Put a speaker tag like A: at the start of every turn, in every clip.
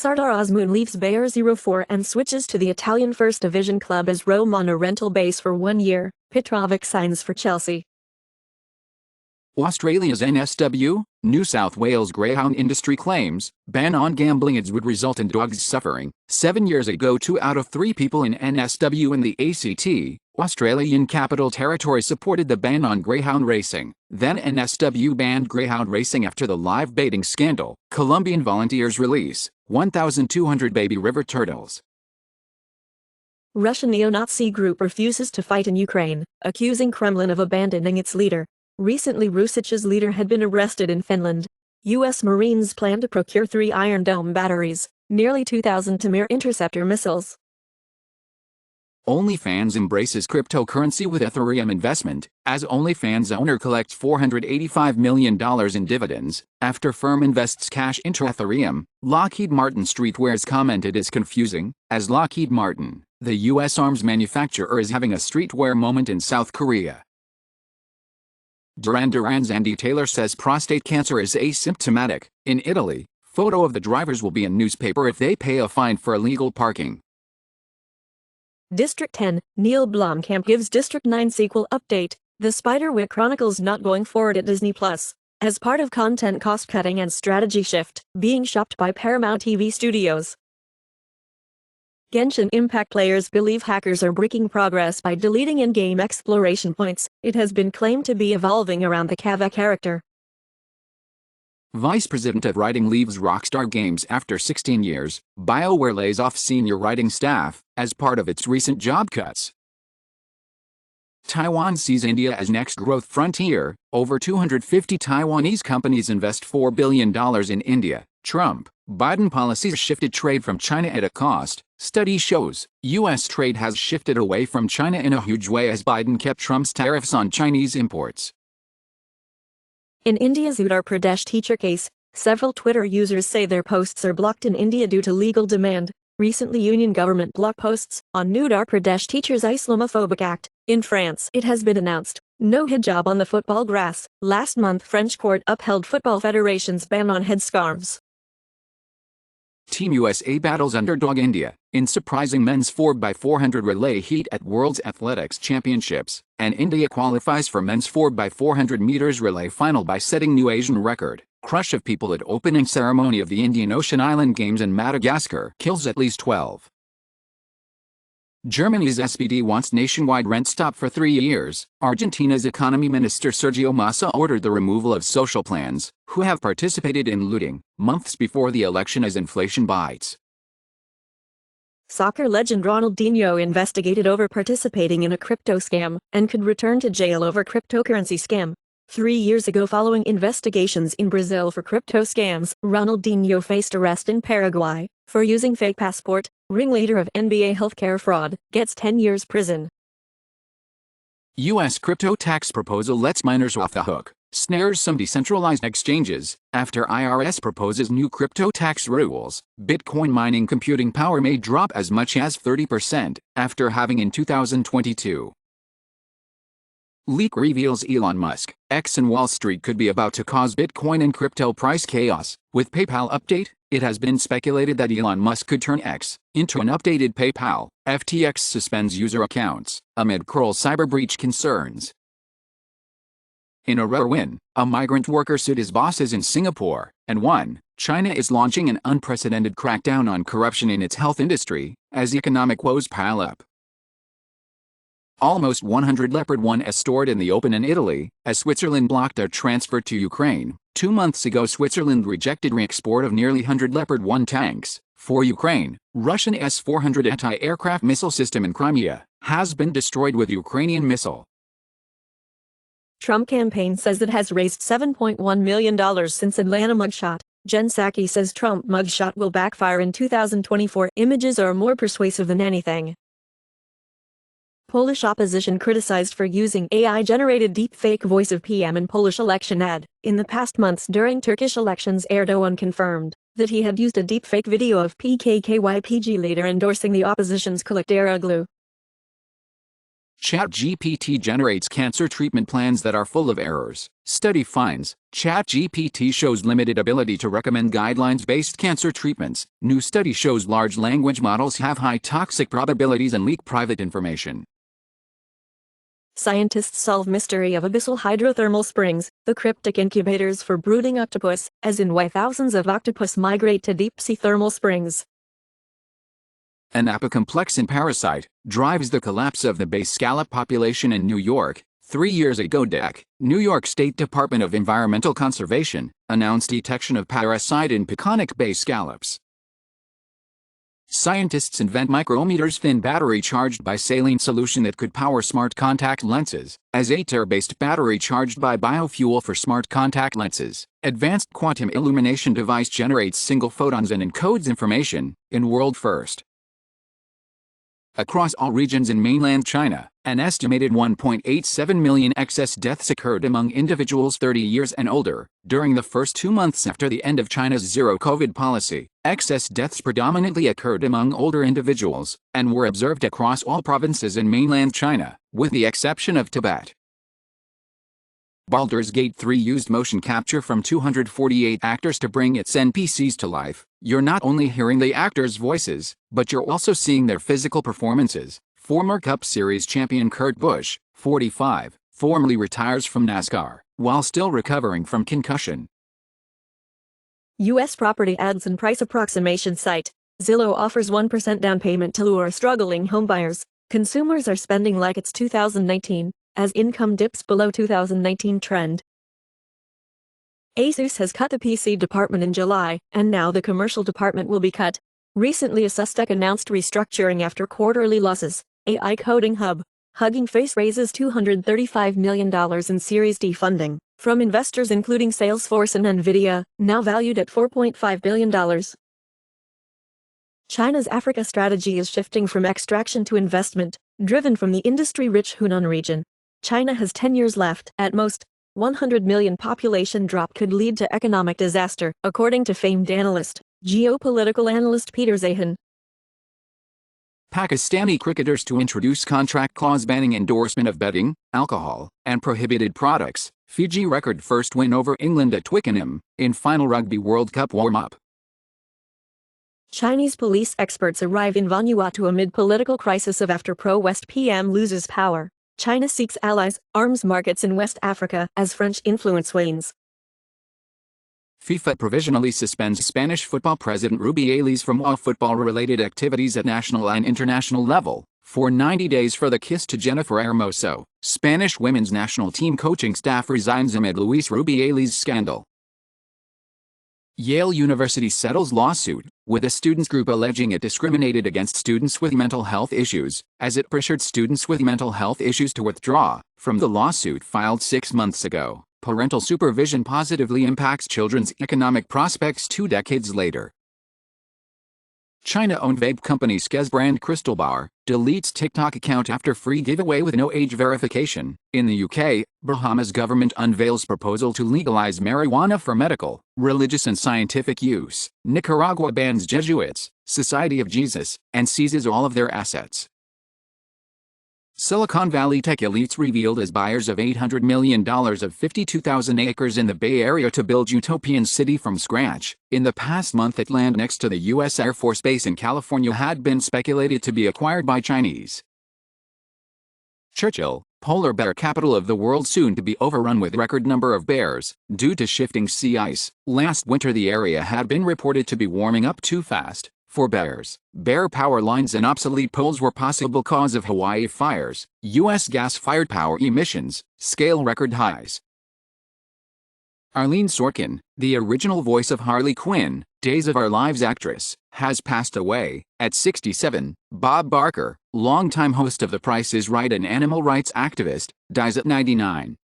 A: Sardar Azmoun leaves Bayer 04 and switches to the Italian First Division club as Rome on a rental base for 1 year. Petrovic signs for Chelsea.
B: Australia's NSW, New South Wales Greyhound industry claims, ban on gambling ads would result in dogs suffering. 7 years ago 2 out of 3 people in NSW in the ACT, Australian Capital Territory supported the ban on greyhound racing. Then NSW banned greyhound racing after the live baiting scandal. Colombian volunteers release 1,200 baby river turtles.
A: Russian neo-Nazi group refuses to fight in Ukraine, accusing Kremlin of abandoning its leader. Recently Rusic's leader had been arrested in Finland. U.S. Marines plan to procure 3 Iron Dome batteries, nearly 2,000 Tamir interceptor missiles.
B: OnlyFans embraces cryptocurrency with Ethereum investment, as OnlyFans owner collects $485 million in dividends, after firm invests cash into Ethereum. Lockheed Martin streetwear's commented is confusing, as Lockheed Martin, the U.S. arms manufacturer, is having a streetwear moment in South Korea. Duran Duran's Andy Taylor says prostate cancer is asymptomatic. In Italy, photo of the drivers will be in newspaper if they pay a fine for illegal parking.
A: District 10, Neil Blomkamp gives District 9 sequel update. The Spiderwick Chronicles not going forward at Disney+, as part of content cost-cutting and strategy shift, being shopped by Paramount TV Studios. Genshin Impact players believe hackers are breaking progress by deleting in-game exploration points. It has been claimed to be evolving around the Kava character.
B: Vice President of Writing leaves Rockstar Games after 16 years. BioWare lays off senior writing staff as part of its recent job cuts. Taiwan sees India as next growth frontier. Over 250 Taiwanese companies invest $4 billion in India. Trump-Biden policies shifted trade from China at a cost. Study shows U.S. trade has shifted away from China in a huge way as Biden kept Trump's tariffs on Chinese imports.
A: In India's Uttar Pradesh teacher case, several Twitter users say their posts are blocked in India due to legal demand. Recently union government blocked posts on Uttar Pradesh teachers' Islamophobic act. In France, it has been announced, no hijab on the football grass. Last month French court upheld Football Federation's ban on headscarves.
B: Team USA battles underdog India in surprising men's 4x400 relay heat at World's Athletics Championships, and India qualifies for men's 4x400 meters relay final by setting new Asian record. Crush of people at opening ceremony of the Indian Ocean Island Games in Madagascar kills at least 12. Germany's SPD wants nationwide rent stop for 3 years. Argentina's economy minister Sergio Massa ordered the removal of social plans, who have participated in looting, months before the election as inflation bites.
A: Soccer legend Ronaldinho investigated over participating in a crypto scam and could return to jail over cryptocurrency scam. 3 years ago, following investigations in Brazil for crypto scams, Ronaldinho faced arrest in Paraguay for using fake passport. Ringleader of NBA healthcare fraud gets 10 years prison.
B: U.S. crypto tax proposal lets miners off the hook, snares some decentralized exchanges. After IRS proposes new crypto tax rules, Bitcoin mining computing power may drop as much as 30% after halving in 2022. Leak reveals Elon Musk, X and Wall Street could be about to cause Bitcoin and crypto price chaos. With PayPal update, it has been speculated that Elon Musk could turn X into an updated PayPal. FTX suspends user accounts amid Kroll cyber breach concerns. In a rare win, a migrant worker sued his bosses in Singapore and won. China is launching an unprecedented crackdown on corruption in its health industry as economic woes pile up. Almost 100 Leopard 1s stored in the open in Italy, as Switzerland blocked their transfer to Ukraine. 2 months ago Switzerland rejected re-export of nearly 100 Leopard 1 tanks for Ukraine. Russian S-400 anti-aircraft missile system in Crimea has been destroyed with Ukrainian missile.
A: Trump campaign says it has raised $7.1 million since Atlanta mugshot. Jen Psaki says Trump mugshot will backfire in 2024. Images are more persuasive than anything. Polish opposition criticized for using AI-generated deepfake voice of PM in Polish election ad. In the past months during Turkish elections, Erdogan confirmed that he had used a deepfake video of PKK-YPG leader endorsing the opposition's Kılıçdaroğlu.
B: ChatGPT generates cancer treatment plans that are full of errors. Study finds ChatGPT shows limited ability to recommend guidelines-based cancer treatments. New study shows large language models have high toxic probabilities and leak private information.
A: Scientists solve mystery of abyssal hydrothermal springs, the cryptic incubators for brooding octopus, as in why thousands of octopus migrate to deep-sea thermal springs.
B: An apoplecsin parasite drives the collapse of the bay scallop population in New York. 3 years ago, New York State Department of Environmental Conservation announced detection of parasite in Peconic bay scallops. Scientists invent micrometers-thin battery charged by saline solution that could power smart contact lenses, as ATER-based battery charged by biofuel for smart contact lenses. Advanced quantum illumination device generates single photons and encodes information in world first. Across all regions in mainland China, an estimated 1.87 million excess deaths occurred among individuals 30 years and older. During the first 2 months after the end of China's zero-COVID policy, excess deaths predominantly occurred among older individuals, and were observed across all provinces in mainland China, with the exception of Tibet. Baldur's Gate 3 used motion capture from 248 actors to bring its NPCs to life. You're not only hearing the actors' voices, but you're also seeing their physical performances. Former Cup Series champion Kurt Busch, 45, formally retires from NASCAR, while still recovering from concussion.
A: U.S. property ads and price approximation site. Zillow offers 1% down payment to lure struggling homebuyers. Consumers are spending like it's 2019. As income dips below 2019 trend. Asus has cut the PC department in July, and now the commercial department will be cut. Recently, Asustek announced restructuring after quarterly losses. AI Coding Hub, Hugging Face raises $235 million in Series D funding from investors including Salesforce and Nvidia, now valued at $4.5 billion. China's Africa strategy is shifting from extraction to investment, driven from the industry-rich Hunan region. China has 10 years left. At most, 100 million population drop could lead to economic disaster, according to famed analyst, geopolitical analyst Peter Zahan.
B: Pakistani cricketers to introduce contract clause banning endorsement of betting, alcohol, and prohibited products. Fiji record first win over England at Twickenham, in final Rugby World Cup warm-up.
A: Chinese police experts arrive in Vanuatu amid political crisis of after pro-West PM loses power. China seeks allies, arms markets in West Africa as French influence wanes.
B: FIFA provisionally suspends Spanish football president Rubiales from all football-related activities at national and international level for 90 days for the kiss to Jennifer Hermoso. Spanish women's national team coaching staff resigns amid Luis Rubiales' scandal. Yale University settles lawsuit, with a students group alleging it discriminated against students with mental health issues, as it pressured students with mental health issues to withdraw from the lawsuit filed 6 months ago. Parental supervision positively impacts children's economic prospects 2 decades later. China-owned vape company Skez brand Crystal Bar deletes TikTok account after free giveaway with no age verification. In the UK, Bahamas government unveils proposal to legalize marijuana for medical, religious and scientific use. Nicaragua bans Jesuits, Society of Jesus, and seizes all of their assets. Silicon Valley tech elites revealed as buyers of $800 million of 52,000 acres in the Bay Area to build utopian city from scratch. In the past month, that land next to the U.S. Air Force Base in California had been speculated to be acquired by Chinese. Churchill, polar bear capital of the world, soon to be overrun with record number of bears due to shifting sea ice. Last winter the area had been reported to be warming up too fast for bears. Bear power lines and obsolete poles were possible cause of Hawaii fires. U.S. gas-fired power emissions scale record highs. Arlene Sorkin, the original voice of Harley Quinn, Days of Our Lives actress, has passed away at 67. Bob Barker, longtime host of The Price is Right and animal rights activist, dies at 99.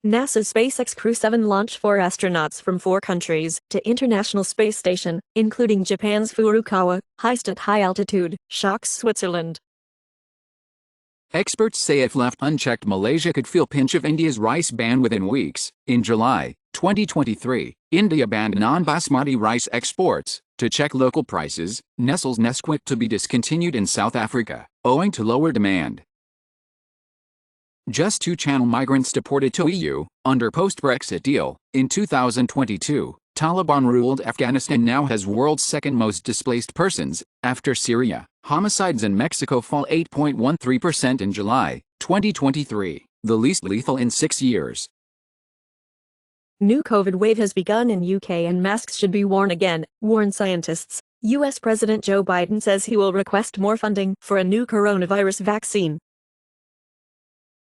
A: NASA's SpaceX Crew 7 launched 4 astronauts from 4 countries to International Space Station, including Japan's Furukawa, heist at high altitude, shocks Switzerland.
B: Experts say if left unchecked, Malaysia could feel pinch of India's rice ban within weeks. In July 2023, India banned non-basmati rice exports to check local prices. Nestle's Nesquik to be discontinued in South Africa, owing to lower demand. Just 2 channel migrants deported to EU, under post-Brexit deal. In 2022, Taliban-ruled Afghanistan now has world's second most displaced persons, after Syria. Homicides in Mexico fall 8.13% in July, 2023, the least lethal in 6 years.
A: New COVID wave has begun in UK and masks should be worn again, warn scientists. US President Joe Biden says he will request more funding for a new coronavirus vaccine.